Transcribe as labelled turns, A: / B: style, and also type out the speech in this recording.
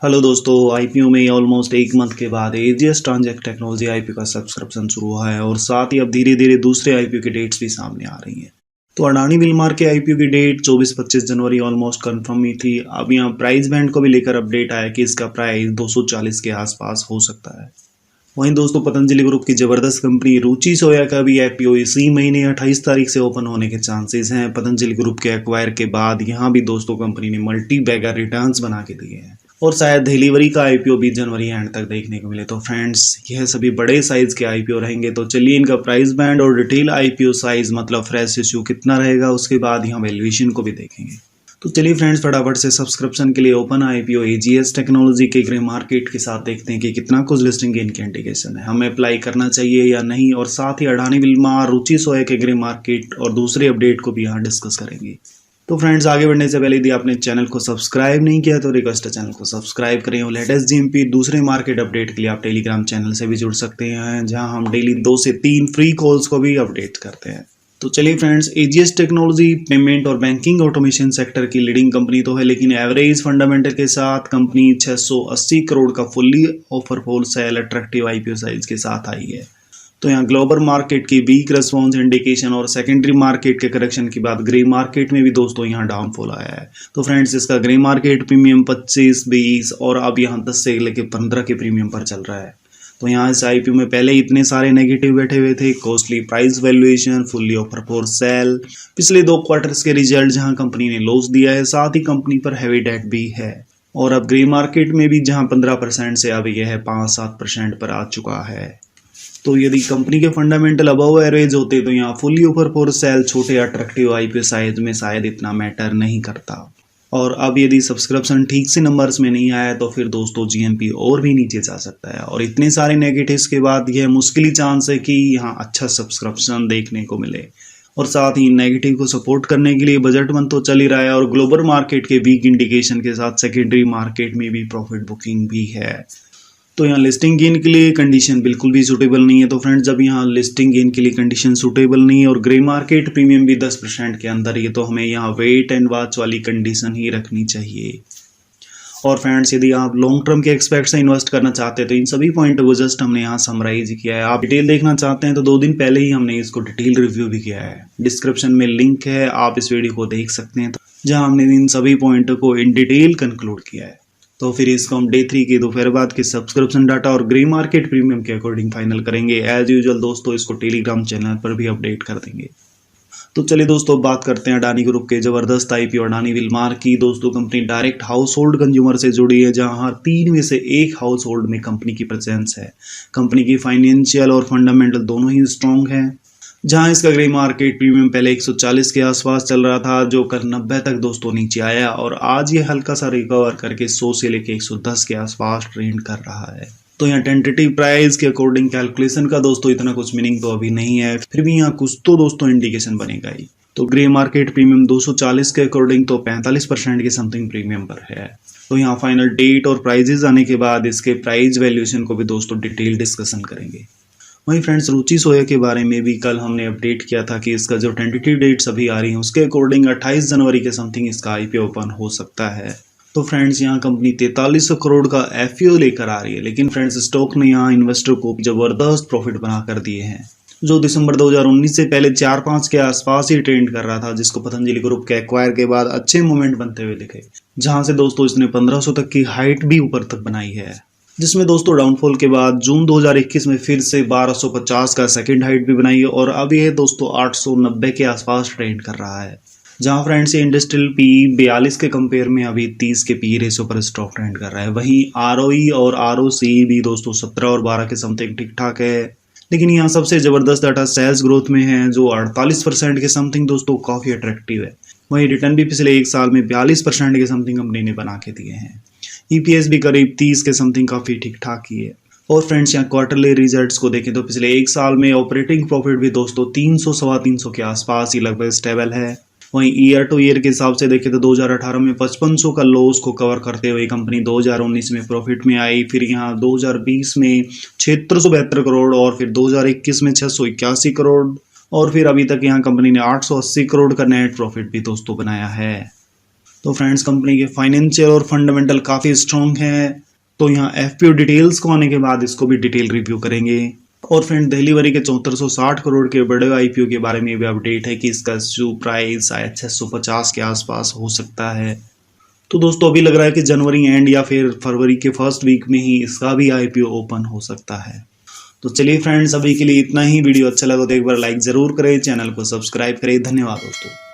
A: Hello दोस्तों, IPO में almost एक मंथ के बाद एजीएस ट्रांजैक्ट टेक्नोलॉजी आईपीओ का सब्सक्रिप्शन शुरू हुआ है और साथ ही अब धीरे धीरे दूसरे आईपीओ की डेट्स भी सामने आ रही हैं। तो अडानी विलमार के आईपीओ की डेट 24-25 जनवरी ऑलमोस्ट कंफर्म ही थी। अब यहाँ प्राइस बैंड को भी लेकर अपडेट आया कि इसका प्राइस 240 के आसपास हो सकता है। वहीं दोस्तों, पतंजलि ग्रुप की जबरदस्त कंपनी रुचि सोया का भी आईपीओ इसी महीने 28 तारीख से ओपन होने के चांसेस हैं। पतंजलि ग्रुप के एक्वायर के बाद यहाँ भी दोस्तों कंपनी ने मल्टी बैगर रिटर्न्स बना के दिए हैं और शायद डिलीवरी का आईपीओ भी जनवरी एंड तक देखने को मिले। तो फ्रेंड्स, यह सभी बड़े साइज के आईपीओ रहेंगे। तो चलिए इनका प्राइस बैंड और डिटेल आईपीओ साइज मतलब फ्रेश इश्यू कितना रहेगा, उसके बाद यहाँ वैल्यूएशन को भी देखेंगे। तो चलिए फ्रेंड्स, फटाफट से सब्सक्रिप्शन के लिए ओपन आईपीओ एजीएस टेक्नोलॉजी के ग्रे मार्केट के साथ देखते हैं कि कितना कुछ लिस्टिंग गेन की इंडिकेशन है, हमें अप्लाई करना चाहिए या नहीं, और साथ ही अडानी विलमार, रुचि सोया के ग्रे मार्केट और दूसरे अपडेट को भी यहाँ डिस्कस करेंगे। तो फ्रेंड्स, आगे बढ़ने से पहले यदि आपने चैनल को सब्सक्राइब नहीं किया तो रिक्वेस्ट है चैनल को सब्सक्राइब करें और लेटेस्ट जीएमपी दूसरे मार्केट अपडेट के लिए आप टेलीग्राम चैनल से भी जुड़ सकते हैं, जहां हम डेली 2 से 3 फ्री कॉल्स को भी अपडेट करते हैं। तो चलिए फ्रेंड्स, एजीएस टेक्नोलॉजी पेमेंट और बैंकिंग ऑटोमेशन सेक्टर की लीडिंग कंपनी तो है, लेकिन एवरेज फंडामेंटल के साथ कंपनी 680 करोड़ का fully offer for sale attractive IPO size के साथ आई है। तो यहाँ ग्लोबल मार्केट की वीक रेस्पॉन्स इंडिकेशन और सेकेंडरी मार्केट के करेक्शन के बाद ग्रे मार्केट में भी दोस्तों यहाँ डाउनफॉल आया है। तो फ्रेंड्स, इसका ग्रे मार्केट प्रीमियम 25, 20 और अब यहाँ 10 से लेकर 15 के प्रीमियम पर चल रहा है। तो यहाँ इस आईपीओ में पहले इतने सारे नेगेटिव बैठे हुए थे, costly price valuation, fully offer for sale, पिछले 2 क्वार्टर्स के रिजल्ट जहाँ कंपनी ने लॉस दिया है, साथ ही कंपनी पर हैवी डेट भी है। और अब ग्रे मार्केट में भी जहाँ 15% से अब यह 5-7% पर आ चुका है। तो यदि कंपनी के फंडामेंटल अबव एवरेज होते तो यहाँ फुल्ली ऑफर फॉर सेल छोटे अट्रैक्टिव आईपीओ साइज में शायद इतना मैटर नहीं करता। और अब यदि सब्सक्रिप्शन ठीक से नंबर्स में नहीं आया तो फिर दोस्तों जीएमपी और भी नीचे जा सकता है, और इतने सारे नेगेटिव्स के बाद यह मुश्किल ही चांस है कि यहाँ अच्छा सब्सक्रिप्शन देखने को मिले। और साथ ही नेगेटिव को सपोर्ट करने के लिए बजट मंथ तो चल ही रहा है और ग्लोबल मार्केट के वीक इंडिकेशन के साथ सेकेंडरी मार्केट में भी प्रॉफिट बुकिंग भी है। तो यहाँ लिस्टिंग गेन के लिए कंडीशन बिल्कुल भी सूटेबल नहीं है। तो फ्रेंड्स, जब यहाँ लिस्टिंग गेन के लिए कंडीशन सूटेबल नहीं है और ग्रे मार्केट प्रीमियम भी 10% के अंदर है, तो हमें यहाँ वेट एंड वॉच वाली कंडीशन ही रखनी चाहिए। और फ्रेंड्स, यदि आप लॉन्ग टर्म के एक्सपेक्ट से इन्वेस्ट करना चाहते हैं तो इन सभी पॉइंट को जस्ट हमने यहाँ समराइज किया है। आप डिटेल देखना चाहते हैं तो 2 दिन पहले ही हमने इसको डिटेल रिव्यू भी किया है। डिस्क्रिप्शन में लिंक है, आप इस वीडियो को देख सकते हैं, जहाँ हमने इन सभी पॉइंटों को इन डिटेल कंक्लूड किया है। तो फिर इसको हम डे 3 के दोपहर बाद के सब्सक्रिप्शन डाटा और ग्रे मार्केट प्रीमियम के अकॉर्डिंग फाइनल करेंगे। एज यूजुअल दोस्तों, इसको टेलीग्राम चैनल पर भी अपडेट कर देंगे। तो चलिए दोस्तों, बात करते हैं अडानी ग्रुप के जबरदस्त आईपीओ अडानी विलमार की। दोस्तों, company direct house hold consumer से जुड़ी है, जहां 3 में से 1 हाउस होल्ड में कंपनी की प्रेजेंस है। कंपनी की फाइनेंशियल और फंडामेंटल दोनों ही स्ट्रॉन्ग है। जहां इसका ग्रे मार्केट प्रीमियम पहले 140 के आसपास चल रहा था, जो कर 90 तक दोस्तों नीचे आया, और आज ये हल्का सा रिकवर करके 100 से लेके 110 के आसपास ट्रेंड कर रहा है। तो यहाँ टेंटेटिव प्राइस के अकॉर्डिंग कैलकुलेशन का दोस्तों इतना कुछ मीनिंग तो अभी नहीं है, फिर भी यहाँ कुछ तो दोस्तों इंडिकेशन बनेगा ही। तो ग्रे मार्केट प्रीमियम 240 के अकॉर्डिंग तो 45% के समथिंग प्रीमियम पर है। तो यहाँ फाइनल डेट और प्राइजेस आने के बाद इसके प्राइस वैल्यूएशन को भी दोस्तों डिटेल डिस्कशन करेंगे। वहीं फ्रेंड्स, रुचि सोया के बारे में भी कल हमने अपडेट किया था कि इसका जो टेंटेटिव डेट्स अभी आ रही है उसके अकॉर्डिंग 28 जनवरी के समथिंग इसका आईपीओ ओपन हो सकता है। तो फ्रेंड्स, यहाँ कंपनी 4300 करोड़ का एफईओ लेकर आ रही है, लेकिन फ्रेंड्स स्टॉक ने यहाँ इन्वेस्टर को जबरदस्त प्रॉफिट बना कर दिए हैं, जो दिसंबर 2019 से पहले 4-5 के आसपास ही ट्रेंड कर रहा था, जिसको पतंजलि ग्रुप के एक्वायर के बाद अच्छे मूवमेंट बनते हुए दिखे, जहां से दोस्तों इसने 1500 तक की हाइट भी ऊपर तक बनाई है, जिसमें दोस्तों डाउनफॉल के बाद जून 2021 में फिर से 1250 का सेकंड हाइट भी बनाई है, और अब ये दोस्तों 890 के आसपास ट्रेंड कर रहा है। जहां फ्रेंड्स ये इंडस्ट्रियल पी 42 के कंपेयर में अभी 30 के पी रेशो पर स्टॉक ट्रेंड कर रहा है। वहीं आरओई और आरओसी भी दोस्तों 17 और 12 के समथिंग ठीक ठाक है, लेकिन यहाँ सबसे जबरदस्त डाटा सेल्स ग्रोथ में है, जो 48% के समथिंग दोस्तों काफी अट्रैक्टिव है। वहीं रिटर्न भी पिछले 1 साल में 42% के समथिंग कंपनी ने बना के दिए हैं। ईपीएस भी करीब 30 के समथिंग काफी ठीक ठाक ही है। और फ्रेंड्स, यहाँ क्वार्टरली रिजल्ट्स को देखें तो पिछले 1 साल में ऑपरेटिंग प्रॉफिट भी दोस्तों 300-325 के आसपास ही लगभग स्टेबल है। वहीं ईयर टू ईयर के हिसाब से देखें तो 2018 में 5500 का लॉस को कवर करते हुए कंपनी 2019 में प्रॉफिट में आई, फिर यहाँ 2020 में 672 करोड़ और फिर 2021 में 681 करोड़, और फिर अभी तक यहाँ कंपनी ने 880 करोड़ का नेट प्रॉफिट भी दोस्तों बनाया है। तो फ्रेंड्स कंपनी के फाइनेंशियल और फंडामेंटल काफ़ी स्ट्रॉन्ग हैं। तो यहाँ एफपीओ डिटेल्स को आने के बाद इसको भी डिटेल रिव्यू करेंगे। और फ्रेंड दिल्ली के 7460 करोड़ के बड़े आईपीओ के बारे में भी अपडेट है कि इसका इश्यू प्राइस शायद 650 के आसपास हो सकता है। तो दोस्तों अभी लग रहा है कि जनवरी एंड या फिर फरवरी के फर्स्ट वीक में ही इसका भी आईपीओ ओपन हो सकता है। तो चलिए फ्रेंड्स अभी के लिए इतना ही। वीडियो अच्छा लगा तो एक बार लाइक जरूर करें, चैनल को सब्सक्राइब करें। धन्यवाद दोस्तों।